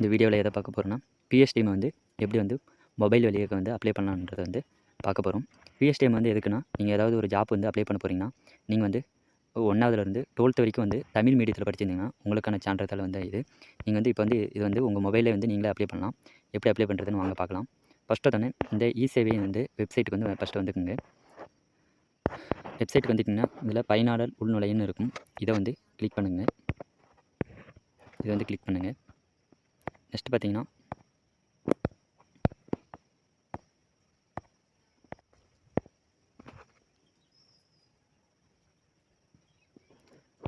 இந்த வீடியோவில் எதை பார்க்க போகிறோன்னா பிஎஸ்டிஎம் வந்து எப்படி வந்து மொபைல் வழியாக வந்து அப்ளை பண்ணலான்றதை வந்து பார்க்க போகிறோம். பிஎஸ்டிஎம் வந்து எதுக்குன்னா, நீங்கள் ஏதாவது ஒரு ஜாப் வந்து அப்ளை பண்ண போகிறீங்கன்னா, நீங்கள் வந்து 1வதுலேருந்து 12th வரைக்கும் வந்து தமிழ் மீடியத்தில் படிச்சிருந்தீங்கன்னா உங்களுக்கான சான்றிதழ் வந்து இது. நீங்கள் வந்து இப்போ வந்து இது வந்து உங்கள் மொபைலே வந்து நீங்களே அப்ளை பண்ணலாம். எப்படி அப்ளை பண்ணுறதுன்னு வாங்க பார்க்கலாம். ஃபஸ்ட்டு தானே இந்த இ-சேவை வந்து வெப்சைட்டுக்கு வந்து ஃபஸ்ட்டு வந்துக்குங்க. வெப்சைட்டுக்கு வந்துட்டிங்கன்னா இதில் பயனாளர் உள்நுழைன்னு இருக்கும். இதை வந்து கிளிக் பண்ணுங்கள். இதை வந்து கிளிக் பண்ணுங்கள். நெக்ஸ்ட் பார்த்தீங்கன்னா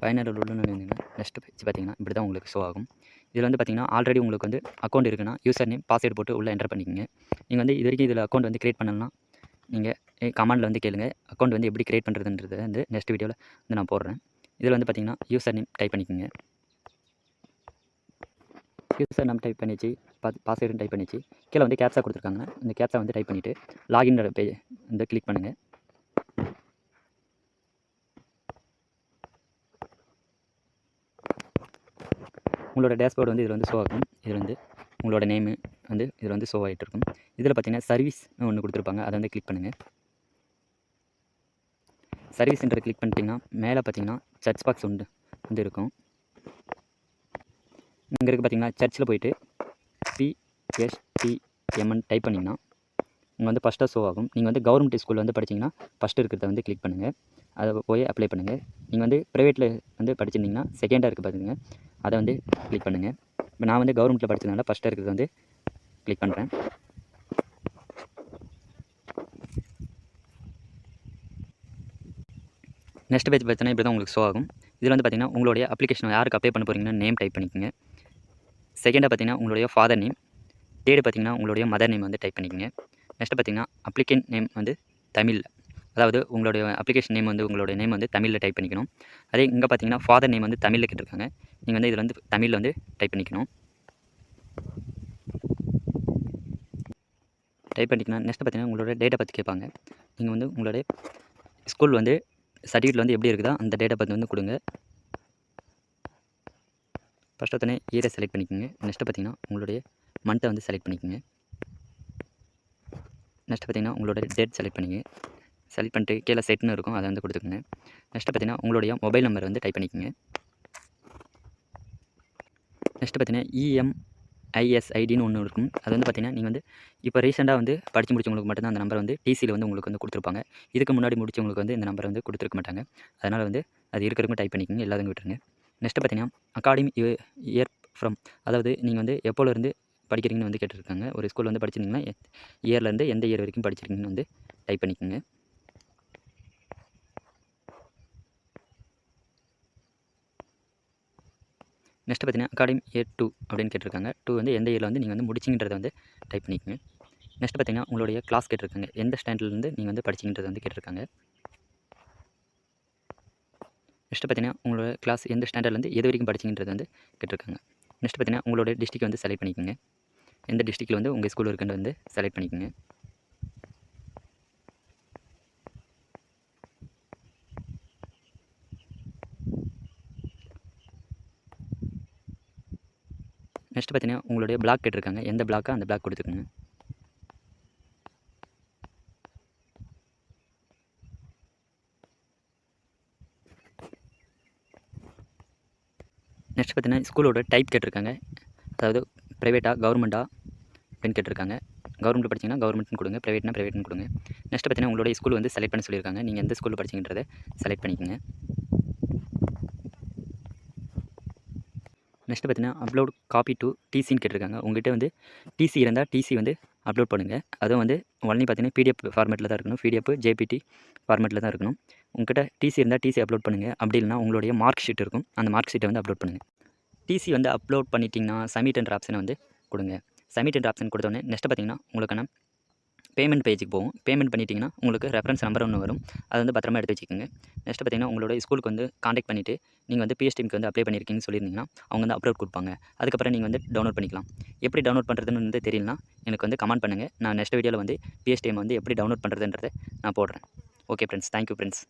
பயனாளர் உள்நுழைந்தீங்கன்னா நெக்ஸ்ட் பேஜ் பார்த்தீங்கன்னா இப்படி தான் உங்களுக்கு ஷோ ஆகும். இதில் வந்து பார்த்தீங்கன்னா ஆல்ரெடி உங்களுக்கு வந்து அக்கௌண்ட் இருக்குன்னா யூசர் நேம் பாஸ்வேர்டு போட்டு உள்ளே என்டர் பண்ணிக்கோங்க. நீங்கள் வந்து இது வரைக்கும் இதில் அக்கௌண்ட் வந்து கிரியேட் பண்ணலாம். நீங்கள் கமெண்டில் வந்து கேளுங்க. அக்கௌண்ட் வந்து எப்படி கிரியேட் பண்ணுறதுன்றது வந்து நெக்ஸ்ட் வீடியோவில் வந்து நான் போடுறேன். இதில் வந்து பார்த்தீங்கன்னா யூசர் நேம் டைப் பண்ணிக்கோங்க. யூசர் நேம் டைப் பண்ணிச்சு, பாஸ்வேர்டு டைப் பண்ணிச்சு, கீழே வந்து கேப்சா கொடுத்துருக்காங்க. இந்த கேப்சா வந்து டைப் பண்ணிவிட்டு லாகின் பேஜ் வந்து கிளிக் பண்ணுங்கள். உங்களோட டேஷ்போர்டு வந்து இதில் வந்து ஷோ ஆகும். இதில் வந்து உங்களோட நேமு வந்து இதில் வந்து ஷோ ஆகிட்டு இருக்கும். இதில் பார்த்தீங்கன்னா சர்வீஸ்னு ஒன்று கொடுத்துருப்பாங்க. அதை வந்து கிளிக் பண்ணுங்கள். சர்வீஸ்ன்ற கிளிக் பண்ணிட்டீங்கன்னா மேலே பார்த்தீங்கன்னா சர்ச் பாக்ஸ் வந்து இருக்கும். இங்கே இருக்குது பார்த்தீங்கன்னா சர்ச்சில் போய்ட்டு பிஎஸ்டிஎம்னு டைப் பண்ணிங்கன்னா இங்கே வந்து ஃபஸ்ட்டாக ஷோ ஆகும். நீங்கள் வந்து கவர்மெண்ட் ஸ்கூலில் வந்து படிச்சிங்கன்னா ஃபஸ்ட்டு இருக்கிறத வந்து கிளிக் பண்ணுங்கள். அதை போய் அப்ளை பண்ணுங்கள். நீங்கள் வந்து ப்ரைவேட்டில் வந்து படிச்சிருந்தீங்கன்னா செகண்டாக இருக்குது பார்த்துங்க, அதை வந்து கிளிக் பண்ணுங்கள். இப்போ நான் வந்து கவர்மெண்ட்டில் படித்ததுனால ஃபஸ்ட்டாக இருக்கிறது வந்து கிளிக் பண்ணுறேன். நெக்ஸ்ட் பேஜ் பார்த்தீங்கன்னா இப்படி தான் உங்களுக்கு ஷோ ஆகும். இதில் வந்து பார்த்தீங்கன்னா உங்களுடைய அப்ளிகேஷன் யாருக்கு அப்ளை பண்ண போகிறீங்கன்னா நேம் டைப் பண்ணிக்கோங்க. செகண்டாக பார்த்தீங்கன்னா உங்களுடைய ஃபாதர் நேம். தேர்டு பார்த்தீங்கன்னா உங்களுடைய மதர் நேம் வந்து டைப் பண்ணிக்கோங்க. நெக்ஸ்ட் பார்த்தீங்கன்னா அப்ளிகேண்ட் நேம் வந்து தமிழ், அதாவது உங்களுடைய அப்ளிகேஷன் நேம் வந்து உங்களுடைய நேம் வந்து தமிழில் டைப் பண்ணிக்கணும். அதே இங்கே பார்த்தீங்கன்னா ஃபாதர் நேம் வந்து தமிழில் கேட்டிருக்காங்க. நீங்கள் வந்து இதில் வந்து தமிழில் வந்து டைப் பண்ணிக்கணும். டைப் பண்ணிக்கலாம். நெக்ஸ்ட் பார்த்தீங்கன்னா உங்களோட டேட்டை பற்றி கேட்பாங்க. நீங்கள் வந்து உங்களுடைய ஸ்கூல் வந்து சர்டிஃபிகேட்டில் வந்து எப்படி இருக்குதோ அந்த டேட்டை பற்றி வந்து கொடுங்க. ஃபஸ்ட்டு தானே இயரை செலக்ட் பண்ணிக்கோங்க. நெக்ஸ்ட்டு பார்த்தீங்கன்னா உங்களுடைய மந்த்தை வந்து செலக்ட் பண்ணிக்கோங்க. நெக்ஸ்ட் பார்த்தீங்கன்னா உங்களோட டேட் செலக்ட் பண்ணிங்க. செலக்ட் பண்ணிட்டு கீழே செட்னு இருக்கும், அதை வந்து கொடுத்துக்கோங்க. நெக்ஸ்ட் பார்த்தீங்கன்னா உங்களுடைய மொபைல் நம்பர் வந்து டைப் பண்ணிக்கோங்க. நெக்ஸ்ட் பார்த்தீங்கன்னா இஎம்ஐஎஸ்ஐடின்னு ஒன்று இருக்கும். அது வந்து பார்த்தீங்கன்னா நீங்கள் வந்து இப்போ ரீசெண்டாக வந்து படித்து முடிச்சவங்களுக்கு மட்டும்தான் அந்த நம்பர் வந்து டிசியில் வந்து உங்களுக்கு வந்து கொடுத்துருப்பாங்க. இதுக்கு முன்னாடி முடிச்சவங்களுக்கு வந்து இந்த நம்பர் வந்து கொடுத்துருக்க மாட்டாங்க. அதனால் வந்து அது இருக்கிறவங்க டைப் பண்ணிக்கோங்க, எல்லாத்தையும் விட்டுருங்க. நெக்ஸ்ட் பார்த்தீங்கன்னா அகாடமி இயர் ஃப்ரம், அதாவது நீங்கள் வந்து எப்போலேருந்து படிக்கிறீங்கன்னு வந்து கேட்டிருக்காங்க. ஒரு ஸ்கூல் வந்து படிச்சிருந்தீங்கன்னா இயர்லேருந்து எந்த இயர் வரைக்கும் படிச்சிருக்கீங்கன்னு வந்து டைப் பண்ணிக்கோங்க. நெக்ஸ்ட் பார்த்தீங்கன்னா அகாடமி இயர் 2 அப்படின்னு கேட்டிருக்காங்க. 2 வந்து எந்த இயரில் வந்து நீங்கள் வந்து முடிச்சிங்கன்றதை வந்து டைப் பண்ணிக்கோங்க. நெக்ஸ்ட் பார்த்தீங்கன்னா உங்களுடைய கிளாஸ் கேட்டிருக்காங்க. எந்த ஸ்டாண்டர்ட்லேருந்து நீங்கள் வந்து படிச்சிங்கன்றதை வந்து கேட்டிருக்காங்க. நெக்ஸ்ட் பார்த்தீங்கன்னா உங்களோட கிளாஸ் எந்த ஸ்டாண்டர்ட்லேருந்து எது வரைக்கும் படிச்சிங்கன்றது வந்து கேட்டிருக்காங்க. நெக்ஸ்ட் பார்த்தீங்கன்னா உங்களோட டிஸ்ட்ரிக்ட் வந்து செலக்ட் பண்ணிக்கோங்க. எந்த டிஸ்ட்ரிக்டில் வந்து உங்கள் ஸ்கூல் இருக்குன்னு வந்து செலக்ட் பண்ணிக்கோங்க. நெக்ஸ்ட் பார்த்தீங்கன்னா உங்களுடைய பிளாக் கேட்டிருக்காங்க. எந்த பிளாக்கோ அந்த பிளாக் கொடுத்துக்கோங்க. நெக்ஸ்ட் பார்த்தீங்கன்னா ஸ்கூலோட டைப் கேட்டிருக்காங்க. அதாவது ப்ரைவேட்டா கவர்மெண்ட்டா அப்படின்னு கேட்டிருக்காங்க. கவர்மெண்ட் படிச்சிங்கன்னா கவர்மெண்ட்னு கொடுங்க, ப்ரைவேட்னா ப்ரைவேட்னு கொடுங்க. நெக்ஸ்ட் பார்த்தீங்கன்னா உங்களுடைய ஸ்கூல் வந்து செலக்ட் பண்ண சொல்லியிருக்காங்க. நீங்கள் எந்த ஸ்கூலில் படிச்சிங்கன்றதை செலக்ட் பண்ணிக்கோங்க. நெக்ஸ்ட் பார்த்தீங்கன்னா அப்லோட் காப்பி டு டிசின்னு கேட்டிருக்காங்க. உங்கள்கிட்ட வந்து டிசி இருந்தால் டிசி வந்து அப்லோட் பண்ணுங்கள். அதுவும் வந்து ஒன்லி பார்த்தீங்கன்னா பிடிஎஃப் ஃபார்மேட்டில் தான் இருக்கணும். பிடிஎஃப் ஜேபிடி ஃபார்மேட்டில் தான் இருக்கணும். உங்கள்கிட்ட டிசி இருந்தால் டிசி அப்லோட் பண்ணுங்கள். அப்படி இல்லைனா உங்களுடைய மார்க் ஷீட் இருக்கும், அந்த மார்க் ஷீட்டை வந்து அப்லோட் பண்ணுங்கள். டிசி வந்து அப்லோட் பண்ணிட்டீங்கன்னா சப்மிட்ன்ற ஆப்ஷனை வந்து கொடுங்க. சப்மிட்ன்ற ஆப்ஷன் கொடுத்தோடனே நெக்ஸ்ட் பார்த்தீங்கன்னா உங்களுக்கான பேமெண்ட் பேஜுக்கு போகும். பேமெண்ட் பண்ணிட்டீங்கன்னா உங்களுக்கு ரெஃபரன்ஸ் நம்பர் ஒன்று வரும். அதை வந்து பத்திரமா எடுத்து வச்சுக்கோங்க. நெக்ஸ்ட் பார்த்தீங்கன்னா உங்களோட ஸ்கூலுக்கு வந்து காண்டாக்ட் பண்ணிவிட்டு நீங்கள் வந்து பிஎஸ்டிஎம்க்கு வந்து அப்ளை பண்ணியிருக்கீங்கன்னு சொல்லியிருந்தீங்கன்னா அவங்க வந்து அப்லோட் கொடுப்பாங்க. அதுக்கப்புறம் நீங்கள் வந்து டவுன்லோட் பண்ணிக்கலாம். எப்படி டவுன்லோட் பண்ணுறதுன்னு வந்து தெரியலனா எனக்கு வந்து கமெண்ட் பண்ணுங்கள். நான் நெக்ஸ்ட் வீடியோவில் வந்து பிஎஸ்டிஎம் வந்து எப்படி டவுன்லோட் பண்ணுறதுன்றதை நான் போடுறேன். Okay friends, thank you friends.